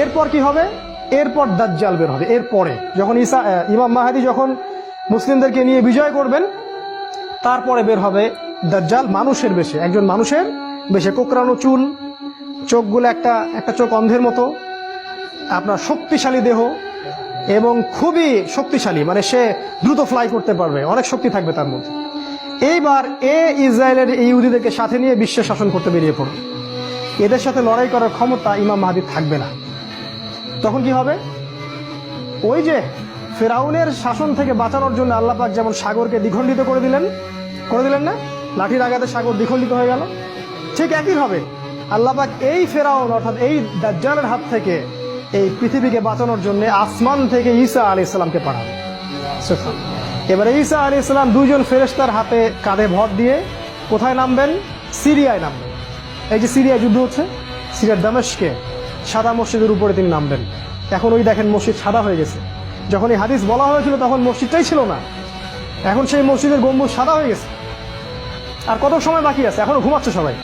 এরপর কি হবে? এরপর দাজ্জাল বের হবে। এরপরে যখন ইমাম মাহদী যখন মুসলিমদেরকে নিয়ে বিজয় করবেন, তারপরে বের হবে দাজ্জাল মানুষের বেশে, একজন মানুষের বেশে, কোকড়ানো চুল, চোখগুলো একটা চোখ অন্ধের মতো, আপনার শক্তিশালী দেহ এবং খুবই শক্তিশালী, মানে সে দ্রুত ফ্লাই করতে পারবে, অনেক শক্তি থাকবে তার মধ্যে। এইবার ইসরায়েলের এই ইহুদিদেরকে সাথে নিয়ে বিশ্ব শাসন করতে বেরিয়ে পড়বে। এদের সাথে লড়াই করার ক্ষমতা ইমাম মাহদীর থাকবে না। তখন কি হবে? ওই যে ফেরাউনের শাসন থেকে বাঁচানোর জন্য আল্লাহ পাক যেমন সাগরকে দ্বিখণ্ডিত করে দিলেন না, লাঠির আঘাতে সাগর দ্বিখণ্ডিত হয়ে গেল, ঠিক একইভাবে আল্লাহ পাক এই ফেরাউন অর্থাৎ এই দাজ্জালের হাত থেকে এই পৃথিবীকে বাঁচানোর জন্য আসমান থেকে ঈসা আলাইহিস সালামকে পাঠাবে। এবারে ঈসা আলাইহিস সালাম দুইজন ফেরেশতার হাতে কাঁধে ভর দিয়ে কোথায় নামবেন? সিরিয়ায় নামবেন। এই যে সিরিয়ায় যুদ্ধ হচ্ছে, সিরিয়ার দামেস্কে সাদা মসজিদের উপরে তিনি নামবেন। এখন ওই দেখেন মসজিদ সাদা হয়ে গেছে। যখন এই হাদিস বলা হয়েছিল তখন মসজিদটাই ছিল না, এখন সেই মসজিদের গম্বুজ সাদা হয়ে গেছে। আর কত সময় বাকি আছে? এখনো ঘুমাচ্ছে সবাই।